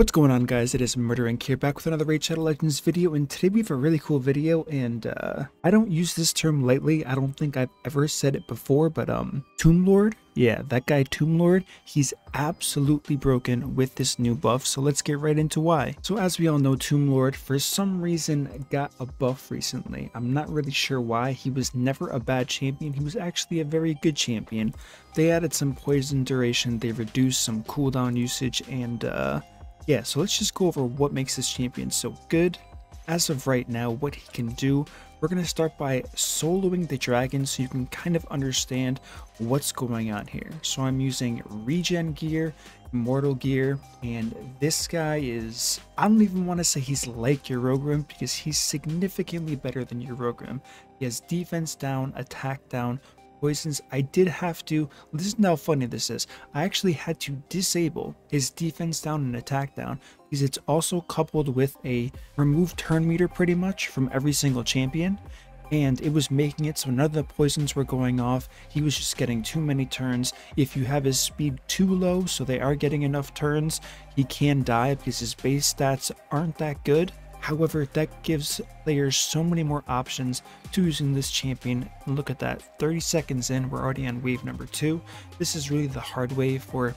What's going on, guys? It is Murdering here, back with another Raid Shadow Legends video, and today we have a really cool video, and I don't use this term lightly. I don't think I've ever said it before, but Tomb Lord, yeah, that guy Tomb Lord, he's absolutely broken with this new buff, so let's get right into why. So as we all know, Tomb Lord, for some reason, got a buff recently. I'm not really sure why. He was never a bad champion. He was actually a very good champion. They added some poison duration, they reduced some cooldown usage, and yeah, so let's just go over what makes this champion so good. As of right now, what he can do, we're going to start by soloing the dragon so you can kind of understand what's going on here. So I'm using regen gear, immortal gear, and this guy is, I don't even want to say he's like Eurogrim because he's significantly better than Eurogrim. He has defense down, attack down, poisons. I did have to, listen to how funny this is, I actually had to disable his defense down and attack down because it's also coupled with a remove turn meter pretty much from every single champion, and it was making it so none of the poisons were going off. He was just getting too many turns. If you have his speed too low so they are getting enough turns, he can die because his base stats aren't that good. However, that gives players so many more options to using this champion. And look at that, 30 seconds in, we're already on wave number 2. This is really the hard wave for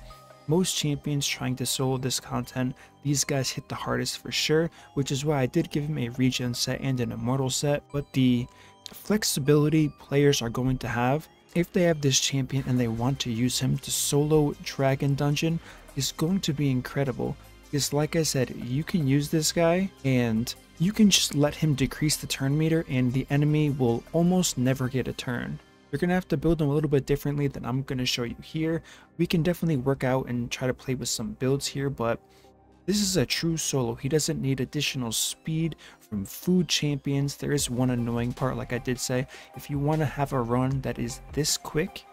most champions trying to solo this content. These guys hit the hardest for sure, which is why I did give him a regen set and an immortal set. But the flexibility players are going to have, if they have this champion and they want to use him to solo Dragon Dungeon, is going to be incredible. Is like I said, you can use this guy and you can just let him decrease the turn meter and the enemy will almost never get a turn. You're going to have to build him a little bit differently than I'm going to show you here. We can definitely work out and try to play with some builds here, but this is a true solo. He doesn't need additional speed from food champions. There is one annoying part, like I did say, if you want to have a run that is this quick,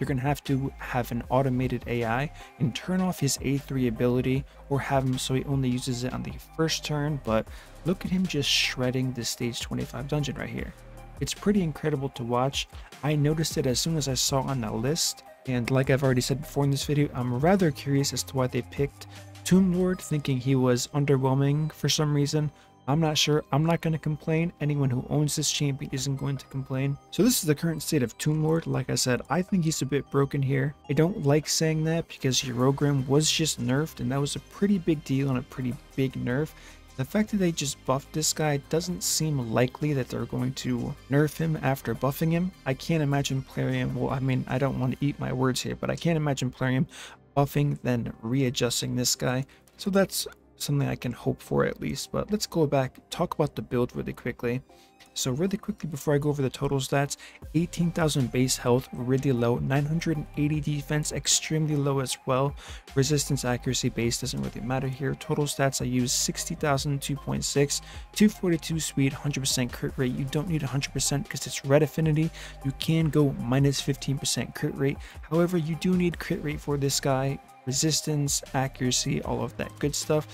you're going to have an automated AI and turn off his A3 ability or have him so he only uses it on the first turn. But look at him just shredding this stage 25 dungeon right here. It's pretty incredible to watch. I noticed it as soon as I saw on the list, and like I've already said before in this video, I'm rather curious as to why they picked Tomb Lord, thinking he was underwhelming for some reason. I'm not sure. I'm not going to complain. Anyone who owns this champion isn't going to complain. So this is the current state of Tomb Lord. Like I said, I think he's a bit broken here. I don't like saying that because Eurogrim was just nerfed, and that was a pretty big deal and a pretty big nerf. The fact that they just buffed this guy doesn't seem likely that they're going to nerf him after buffing him. I can't imagine Plarium, well, I mean, I don't want to eat my words here, but I can't imagine Plarium buffing then readjusting this guy. So that's something I can hope for at least. But let's go back, talk about the build really quickly. So really quickly before I go over the total stats, 18,000 base health, really low, 980 defense, extremely low as well. Resistance, accuracy, base doesn't really matter here. Total stats, I use 60,000, 2.6, 242 speed, 100% crit rate. You don't need 100% because it's red affinity. You can go minus 15% crit rate. However, you do need crit rate for this guy. Resistance, accuracy, all of that good stuff.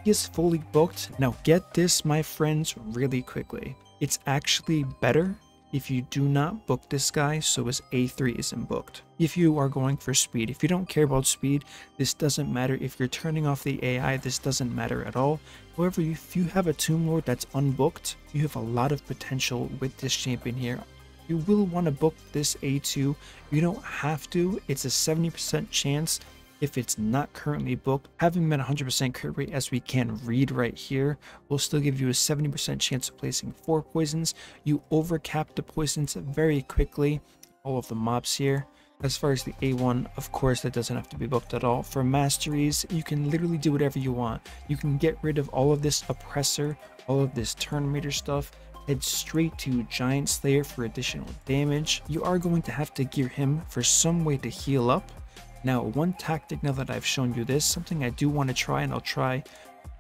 He is fully booked. Now get this, my friends, really quickly. It's actually better if you do not book this guy so his A3 isn't booked. If you are going for speed, if you don't care about speed, this doesn't matter. If you're turning off the AI, this doesn't matter at all. However, if you have a Tomb Lord that's unbooked, you have a lot of potential with this champion here. You will want to book this A2. You don't have to. It's a 70% chance. If it's not currently booked, having been 100% crit rate as we can read right here will still give you a 70% chance of placing 4 poisons. You overcap the poisons very quickly, all of the mobs here. As far as the A1, of course, that doesn't have to be booked at all. For masteries, you can literally do whatever you want. You can get rid of all of this oppressor, all of this turn meter stuff, head straight to Giant Slayer for additional damage. You are going to have to gear him for some way to heal up. Now, one tactic, now that I've shown you this, something I do want to try, and I'll try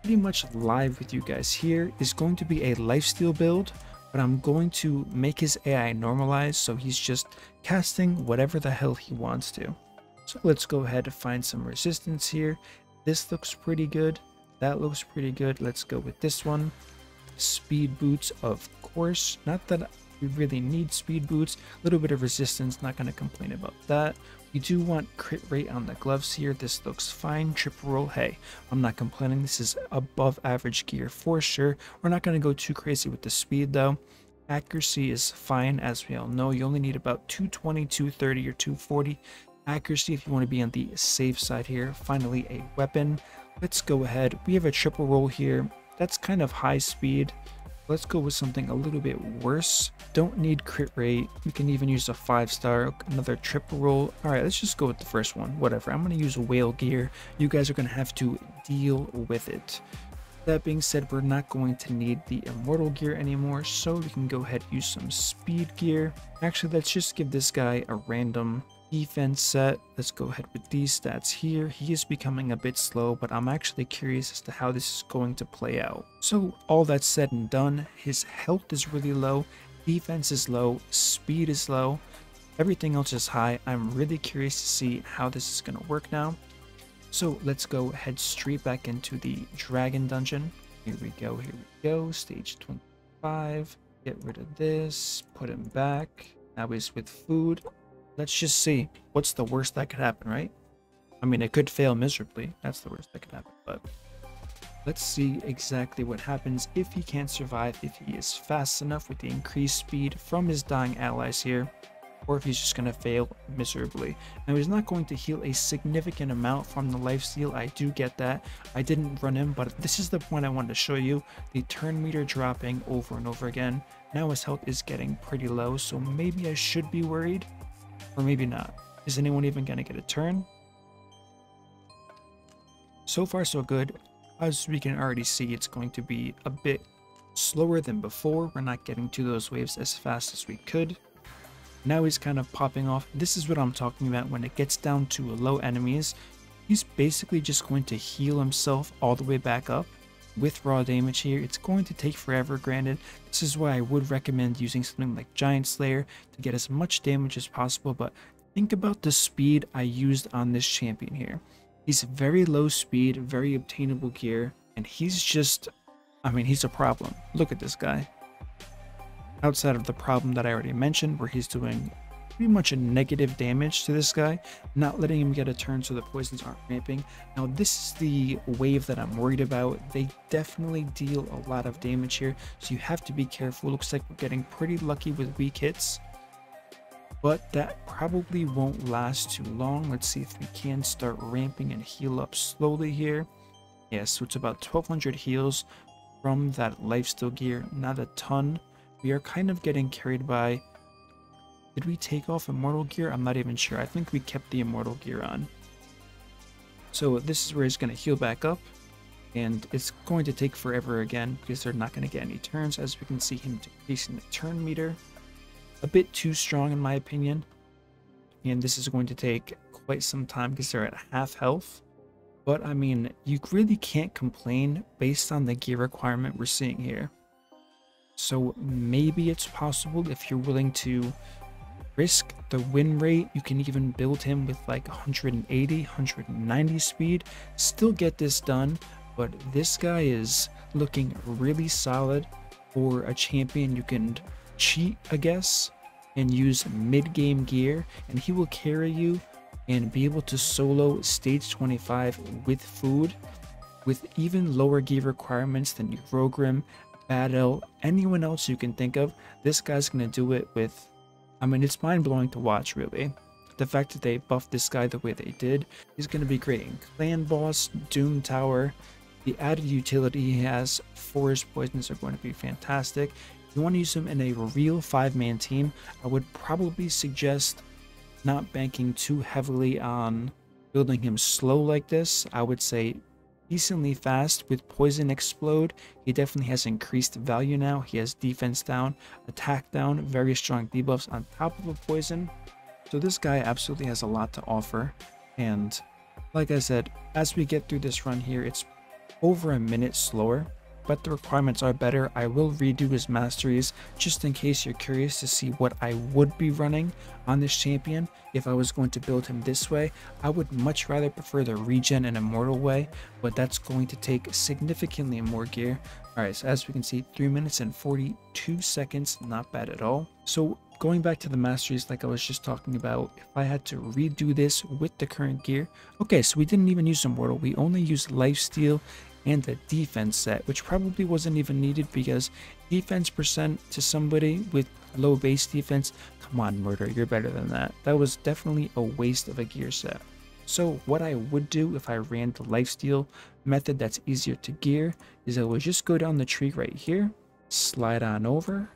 pretty much live with you guys here, is going to be a lifesteal build, but I'm going to make his AI normalized so he's just casting whatever the hell he wants to. So let's go ahead and find some resistance here. This looks pretty good. That looks pretty good. Let's go with this one. Speed boots, of course. Not that We really need speed boots, a little bit of resistance, not going to complain about that. We do want crit rate on the gloves here. This looks fine. Triple roll, hey, I'm not complaining. This is above average gear for sure. We're not going to go too crazy with the speed though. Accuracy is fine, as we all know. You only need about 220, 230, or 240 accuracy if you want to be on the safe side here. Finally, a weapon. Let's go ahead. We have a triple roll here. That's kind of high speed. Let's go with something a little bit worse. Don't need crit rate. We can even use a 5-star, another triple roll. All right, let's just go with the first one. Whatever. I'm going to use whale gear. You guys are going to have to deal with it. That being said, we're not going to need the immortal gear anymore, so we can go ahead and use some speed gear. Actually, let's just give this guy a random defense set. Let's go ahead with these stats here. He is becoming a bit slow, but I'm actually curious as to how this is going to play out. So all that said and done, his health is really low, defense is low, speed is low, everything else is high. I'm really curious to see how this is going to work now. So let's go head straight back into the dragon dungeon. Here we go, here we go. Stage 25. Get rid of this, put him back. Now he's with food. Let's just see what's the worst that could happen, right? I mean, it could fail miserably. That's the worst that could happen, but let's see exactly what happens if he can't survive, if he is fast enough with the increased speed from his dying allies here, or if he's just going to fail miserably. Now, he's not going to heal a significant amount from the lifesteal. I do get that. I didn't run him, but this is the point I wanted to show you. The turn meter dropping over and over again. Now his health is getting pretty low, so maybe I should be worried. Or maybe not. Is anyone even going to get a turn? So far so good. As we can already see, it's going to be a bit slower than before. We're not getting to those waves as fast as we could. Now he's kind of popping off. This is what I'm talking about. When it gets down to low enemies, he's basically just going to heal himself all the way back up. With raw damage here, it's going to take forever, granted. This is why I would recommend using something like Giant Slayer to get as much damage as possible, but think about the speed I used on this champion here. He's very low speed, very obtainable gear, and he's just, I mean, he's a problem. Look at this guy. Outside of the problem that I already mentioned, where he's doing pretty much a negative damage to this guy, not letting him get a turn so the poisons aren't ramping. Now this is the wave that I'm worried about. They definitely deal a lot of damage here, so you have to be careful. Looks like we're getting pretty lucky with weak hits, but that probably won't last too long. Let's see if we can start ramping and heal up slowly here. Yeah, so it's about 1200 heals from that lifesteal gear, not a ton. We are kind of getting carried by, did we take off immortal gear? I'm not even sure. I think we kept the immortal gear on. So this is where he's going to heal back up, and it's going to take forever again because they're not going to get any turns, as we can see him decreasing the turn meter. A bit too strong in my opinion, and this is going to take quite some time because they're at half health. But I mean, you really can't complain based on the gear requirement we're seeing here. So maybe it's possible if you're willing to risk the win rate. You can even build him with like 180, 190 speed, still get this done. But this guy is looking really solid for a champion. You can cheat, I guess, and use mid-game gear, and he will carry you and be able to solo stage 25 with food, with even lower gear requirements than Grogrim, Battle, anyone else you can think of. This guy's gonna do it with, I mean, it's mind-blowing to watch, really. The fact that they buffed this guy the way they did is gonna be great in Clan Boss, Doom Tower. The added utility he has for his poisons are going to be fantastic. If you want to use him in a real 5-man team, I would probably suggest not banking too heavily on building him slow like this. I would say decently fast with Poison Explode. He definitely has increased value now. He has defense down, attack down, very strong debuffs on top of a poison. So this guy absolutely has a lot to offer. And like I said, as we get through this run here, it's over a minute slower. but the requirements are better. I will redo his masteries just in case you're curious to see what I would be running on this champion if I was going to build him this way. I would much rather prefer the regen and immortal way, but that's going to take significantly more gear. Alright, so as we can see, 3 minutes and 42 seconds, not bad at all. So going back to the masteries like I was just talking about, if I had to redo this with the current gear, okay, so we didn't even use immortal, we only used lifesteal and the defense set, which probably wasn't even needed because defense percent to somebody with low base defense, come on Murder, you're better than that. That was definitely a waste of a gear set. So what I would do if I ran the lifesteal method that's easier to gear is I would just go down the tree right here, slide on over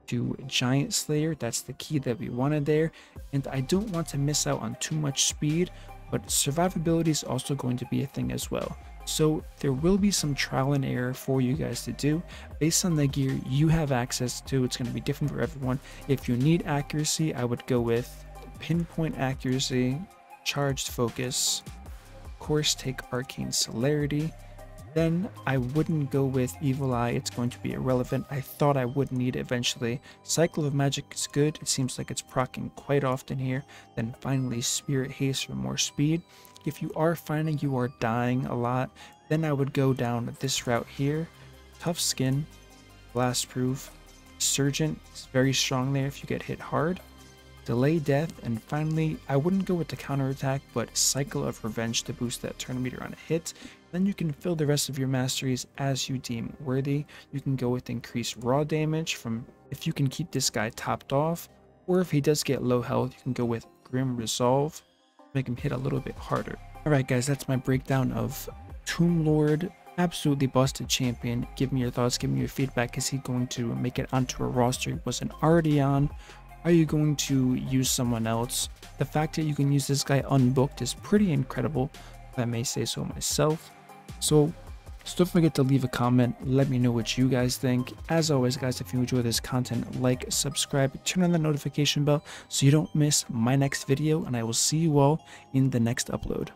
to Giant Slayer. That's the key that we wanted there, and I don't want to miss out on too much speed, but survivability is also going to be a thing as well. So there will be some trial and error for you guys to do based on the gear you have access to. It's going to be different for everyone. If you need accuracy, I would go with pinpoint accuracy, charged focus, of course take arcane celerity. Then I wouldn't go with Evil Eye, it's going to be irrelevant. I thought I would need it eventually. Cycle of Magic is good, it seems like it's proccing quite often here. Then finally Spirit Haste for more speed. If you are finding you are dying a lot, then I would go down this route here. Tough Skin, Blast Proof, Surgent is very strong there if you get hit hard. Delay Death, and finally, I wouldn't go with the counterattack, but Cycle of Revenge to boost that turn meter on a hit. Then you can fill the rest of your masteries as you deem worthy. You can go with increased raw damage from if you can keep this guy topped off, or if he does get low health, you can go with Grim Resolve, make him hit a little bit harder. Alright guys, that's my breakdown of Tomb Lord. Absolutely busted champion. Give me your thoughts, give me your feedback. Is he going to make it onto a roster he wasn't already on? Are you going to use someone else? The fact that you can use this guy unbooked is pretty incredible, if I may say so myself. So don't forget to leave a comment, let me know what you guys think. As always guys, if you enjoy this content, like, subscribe, turn on the notification bell so you don't miss my next video, and I will see you all in the next upload.